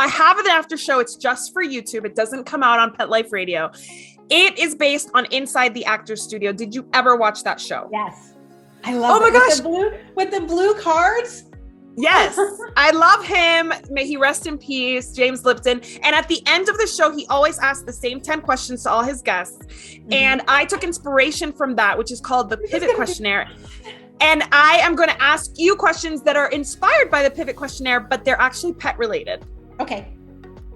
I have an after show. It's just for YouTube. It doesn't come out on Pet Life Radio. It is based on Inside the Actors Studio. Did you ever watch that show? Yes. I love it. Gosh. With the blue cards. Yes. I love him. May he rest in peace, James Lipton. And at the end of the show, he always asks the same 10 questions to all his guests. Mm-hmm. And I took inspiration from that, which is called the Pivot Questionnaire. And I am going to ask you questions that are inspired by the Pivot Questionnaire, but they're actually pet related. Okay.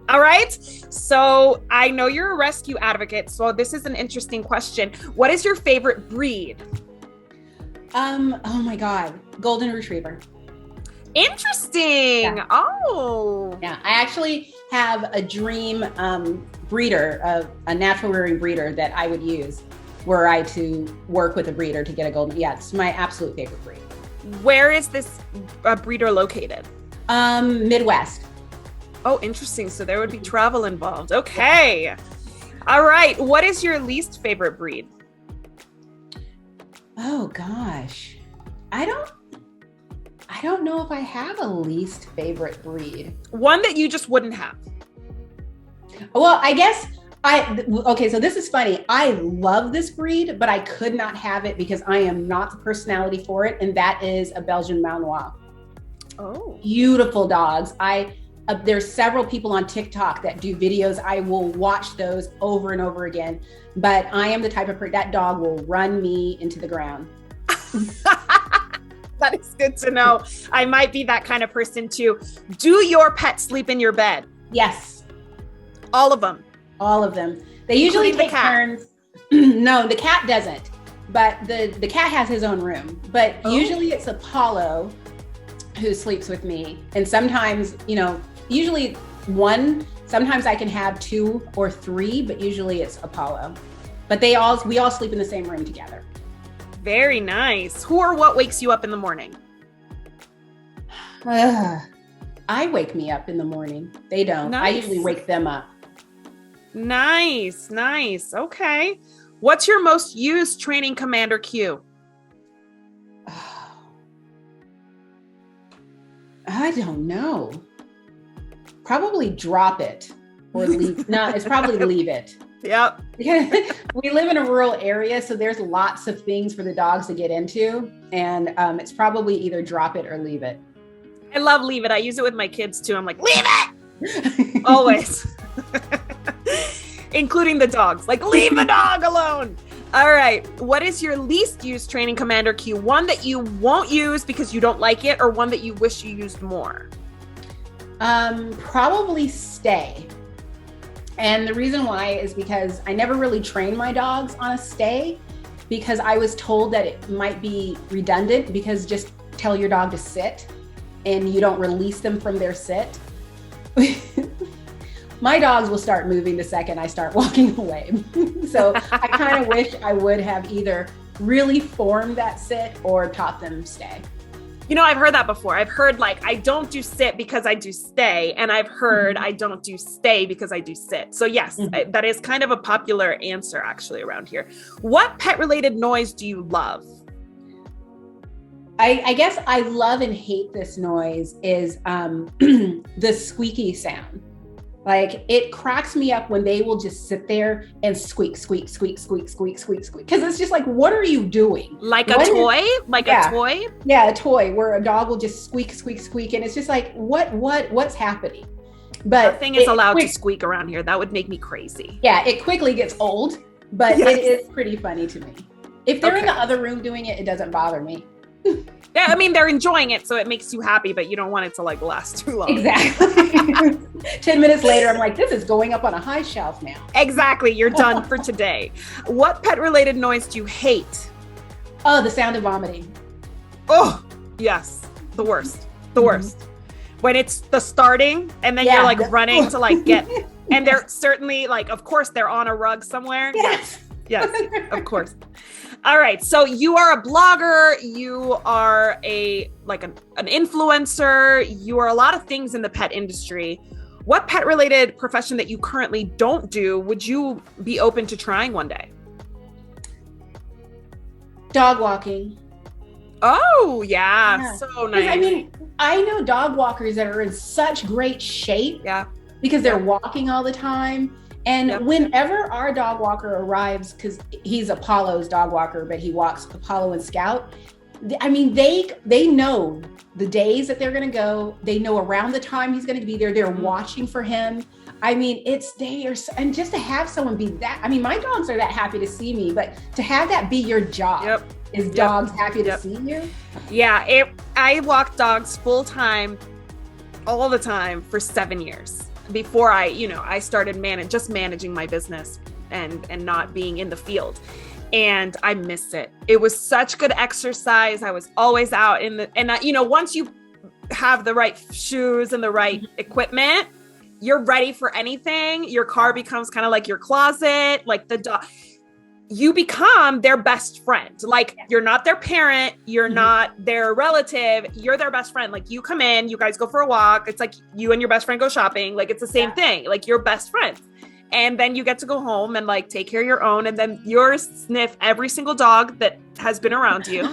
All right. So I know you're a rescue advocate. So this is an interesting question. What is your favorite breed? Oh my God. Golden Retriever. Interesting. Yeah. Oh. Yeah. I actually have a dream breeder, a natural rearing breeder that I would use were I to work with a breeder to get a golden. Yeah, it's my absolute favorite breed. Where is this breeder located? Midwest. Oh, interesting. So there would be travel involved. Okay. Yeah. All right. What is your least favorite breed? Oh gosh. I don't know if I have a least favorite breed. One that you just wouldn't have. Well, I guess okay, so this is funny. I love this breed, but I could not have it because I am not the personality for it. And that is a Belgian Malinois. Oh. Beautiful dogs. There's several people on TikTok that do videos. I will watch those over and over again, but I am the type of person that dog will run me into the ground. That is good to know. I might be that kind of person too. Do your pets sleep in your bed? Yes. All of them? All of them. They usually take turns. No, the cat doesn't, but the cat has his own room, but usually it's Apollo who sleeps with me. And sometimes, usually one, sometimes I can have 2 or 3, but usually it's Apollo. But we all sleep in the same room together. Very nice. Who or what wakes you up in the morning? I wake me up in the morning. They don't. Nice. I usually wake them up. Nice. Okay. What's your most used training command or cue? I don't know. Probably drop it or leave. No, it's probably leave it. Yep. We live in a rural area, so there's lots of things for the dogs to get into. And it's probably either drop it or leave it. I love leave it. I use it with my kids too. I'm like, leave it! Always. Including the dogs. Like, leave the dog alone. All right. What is your least used training command or cue? One that you won't use because you don't like it, or one that you wish you used more? Probably stay. And the reason why is because I never really trained my dogs on a stay because I was told that it might be redundant because just tell your dog to sit and you don't release them from their sit. My dogs will start moving the second I start walking away. So I kind of wish I would have either really formed that sit or taught them stay. I've heard that before. I've heard I don't do sit because I do stay. And I've heard I don't do stay because I do sit. So yes, that is kind of a popular answer actually around here. What pet related noise do you love? I guess I love and hate this noise is the squeaky sound. It cracks me up when they will just sit there and squeak, squeak, squeak, squeak, squeak, squeak, squeak. Because it's just what are you doing? Like a toy? A toy? Yeah, a toy where a dog will just squeak, squeak, squeak. And it's just what's happening? But nothing is allowed to squeak around here. That would make me crazy. Yeah, it quickly gets old, but It is pretty funny to me. If they're in the other room doing it, it doesn't bother me. Yeah, I mean, they're enjoying it, so it makes you happy, but you don't want it to last too long. Exactly. 10 minutes later, I'm like, this is going up on a high shelf now. Exactly. You're done for today. What pet-related noise do you hate? Oh, the sound of vomiting. Oh, yes. The worst. The worst. When it's the starting and then you're running to get, and they're certainly of course they're on a rug somewhere. Yes. Yes, of course. All right. So you are a blogger. You are an influencer. You are a lot of things in the pet industry. What pet related profession that you currently don't do would you be open to trying one day? Dog walking. Oh, yeah. So nice. I mean, I know dog walkers that are in such great shape because they're walking all the time. And whenever our dog walker arrives, because he's Apollo's dog walker, but he walks Apollo and Scout. I mean, they know the days that they're going to go. They know around the time he's going to be there. They're watching for him. I mean, and just to have someone be that, I mean, my dogs are that happy to see me, but to have that be your job, is dogs happy to see you? Yeah, I walked dogs full time, all the time for 7 years before I started managing my business and not being in the field. And I miss it. It was such good exercise. I was always out once you have the right shoes and the right equipment, you're ready for anything. Your car becomes kind of like your closet, like the dog. You become their best friend. Like, you're not their parent. You're not their relative. You're their best friend. Like, you come in, you guys go for a walk. It's like you and your best friend go shopping. Like, it's the same thing. Like, you're best friends. And then you get to go home and like take care of your own. And then you're sniff every single dog that has been around you.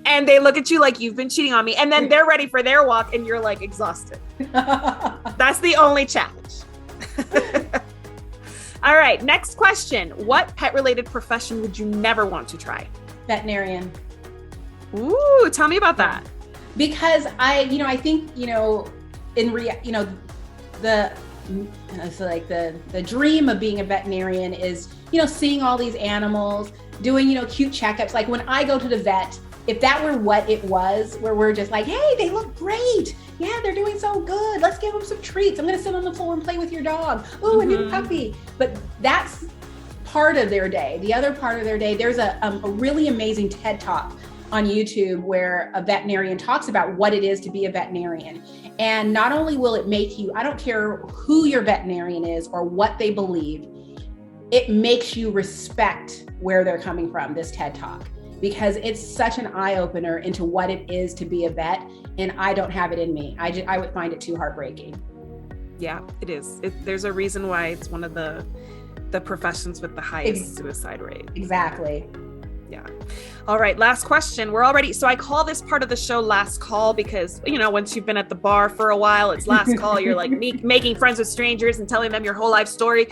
And they look at you like you've been cheating on me. And then they're ready for their walk and you're like exhausted. That's the only challenge. All right. Next question. What pet related profession would you never want to try? Veterinarian. Ooh, tell me about that. Because I think, the dream of being a veterinarian is, seeing all these animals, doing, cute checkups. Like when I go to the vet, if that were what it was, where we're just like, hey, they look great. Yeah, they're doing so good. Let's give them some treats. I'm going to sit on the floor and play with your dog. Oh, a new puppy. But that's part of their day. The other part of their day, there's a really amazing TED Talk on YouTube where a veterinarian talks about what it is to be a veterinarian. And not only will it make you, I don't care who your veterinarian is or what they believe, it makes you respect where they're coming from, this TED Talk, because it's such an eye-opener into what it is to be a vet. And I don't have it in me. I would find it too heartbreaking. Yeah, it is. There's a reason why it's one of the professions with the highest suicide rate. Exactly. Yeah. All right. Last question. So I call this part of the show last call because, once you've been at the bar for a while, it's last call. You're like making friends with strangers and telling them your whole life story.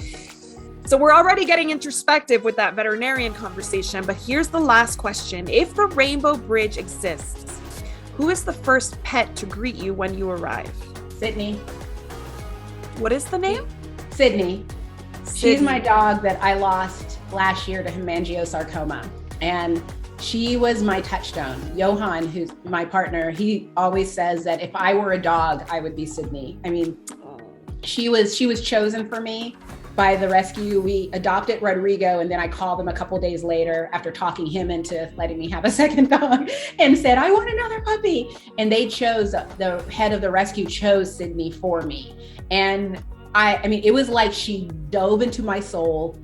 So we're already getting introspective with that veterinarian conversation, but here's the last question. If the Rainbow Bridge exists, who is the first pet to greet you when you arrive? Sydney. What is the name? Sydney. She's my dog that I lost last year to hemangiosarcoma. And she was my touchstone. Johan, who's my partner, he always says that if I were a dog, I would be Sydney. I mean, she was chosen for me by the rescue. We adopted Rodrigo, and then I called them a couple days later after talking him into letting me have a second dog and said, I want another puppy. And they chose, the head of the rescue chose Sydney for me. And I mean, it was like she dove into my soul,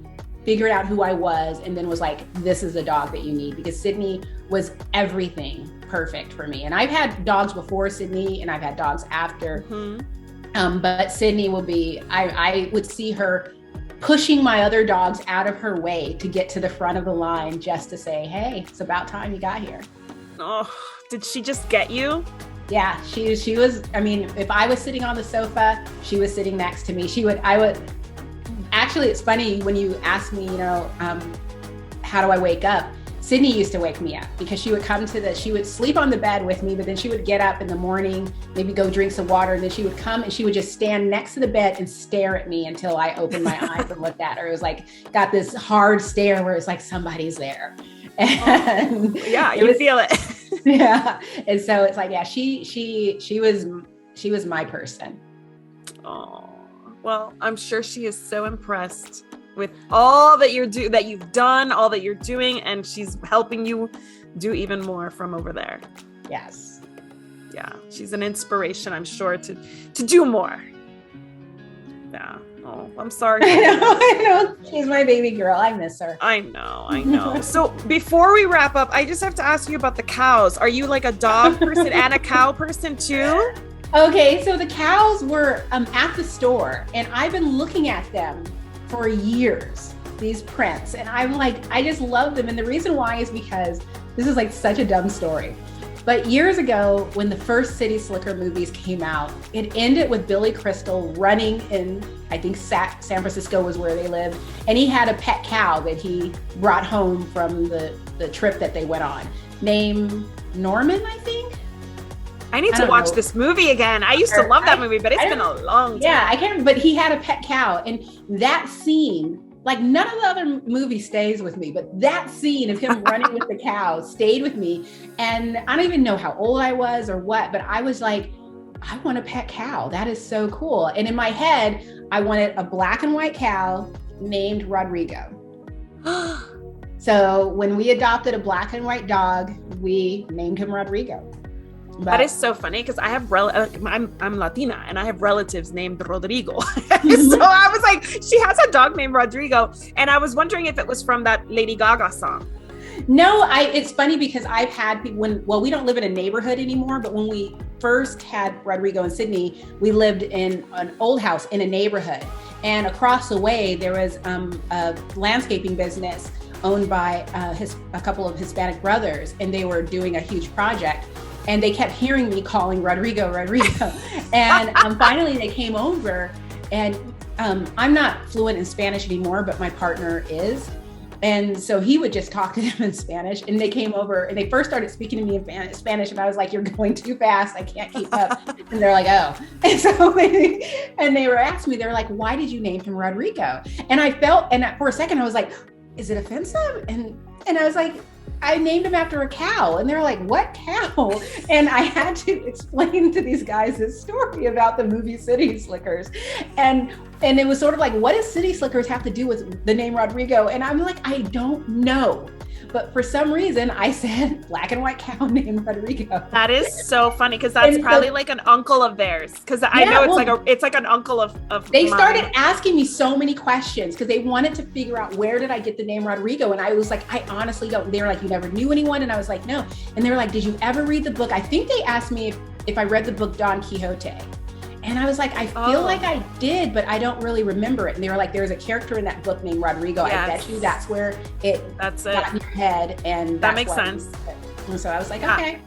figured out who I was, and then was like, this is the dog that you need, because Sydney was everything perfect for me. And I've had dogs before Sydney and I've had dogs after, but Sydney will be, I would see her pushing my other dogs out of her way to get to the front of the line just to say, hey, it's about time you got here. Oh, did she just get you? Yeah, she was, I mean, if I was sitting on the sofa, she was sitting next to me. Actually, it's funny when you ask me, how do I wake up? Sydney used to wake me up because she would she would sleep on the bed with me, but then she would get up in the morning, maybe go drink some water, and then she would come and she would just stand next to the bed and stare at me until I opened my eyes and looked at her. It was like, got this hard stare where it's like somebody's there. And yeah, you feel it. Yeah. And so it's like, yeah, she was my person. Oh, well, I'm sure she is so impressed with all that you've done, all that you're doing, and she's helping you do even more from over there. Yes. Yeah. She's an inspiration, I'm sure, to do more. Yeah. Oh, I'm sorry. I know. She's my baby girl. I miss her. I know. So before we wrap up, I just have to ask you about the cows. Are you like a dog person and a cow person too? Okay, so the cows were at the store, and I've been looking at them for years, these prints, and I'm like, I just love them. And the reason why is because this is like such a dumb story. But years ago, when the first City Slicker movies came out, it ended with Billy Crystal running in, I think San Francisco was where they lived, and he had a pet cow that he brought home from the trip that they went on, named Norman, I think. I need to watch this movie again. I used to love that movie, but it's been a long time. Yeah, I can't, but he had a pet cow, and that scene, like none of the other movie stays with me, but that scene of him running with the cow stayed with me. And I don't even know how old I was or what, but I was like, I want a pet cow. That is so cool. And in my head, I wanted a black and white cow named Rodrigo. So when we adopted a black and white dog, we named him Rodrigo. That is so funny because I have I'm Latina and I have relatives named Rodrigo. So I was like, she has a dog named Rodrigo, and I was wondering if it was from that Lady Gaga song. No, it's funny because I've had people we don't live in a neighborhood anymore, but when we first had Rodrigo in Sydney, we lived in an old house in a neighborhood, and across the way there was a landscaping business owned by a couple of Hispanic brothers, and they were doing a huge project. And they kept hearing me calling Rodrigo. And finally they came over, and I'm not fluent in Spanish anymore, but my partner is. And so he would just talk to them in Spanish, and they came over and they first started speaking to me in Spanish. And I was like, you're going too fast. I can't keep up. And they're like, oh. And so they were asking me, they were like, why did you name him Rodrigo? And I felt, and for a second I was like, is it offensive? And I was like, I named him after a cow. And they're like, what cow? And I had to explain to these guys this story about the movie City Slickers. And it was sort of like, what does City Slickers have to do with the name Rodrigo? And I'm like, I don't know. But for some reason, I said black and white cow named Rodrigo. That is so funny because that's probably like an uncle of theirs. Because I know it's like an uncle of They mine. started asking me so many questions because they wanted to figure out where did I get the name Rodrigo, and I was like, I honestly don't. They were like, you never knew anyone, and I was like, no. And they were like, did you ever read the book? I think they asked me if I read the book Don Quixote. And I was like, I feel like I did, but I don't really remember it. And they were like, there's a character in that book named Rodrigo. Yes. I bet you that's where it got in your head. And that makes sense. And so I was like, okay.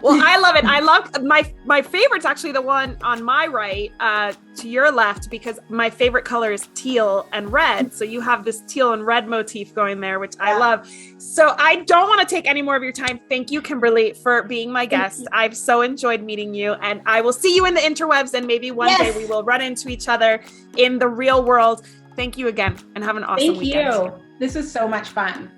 Well, I love it. I love my favorite's actually the one on my right, to your left, because my favorite color is teal and red. So you have this teal and red motif going there, which I love. So I don't want to take any more of your time. Thank you, Kimberly, for being my guest. I've so enjoyed meeting you, and I will see you in the interwebs, and maybe one day we will run into each other in the real world. Thank you again, and have an awesome weekend. Thank you. This was so much fun.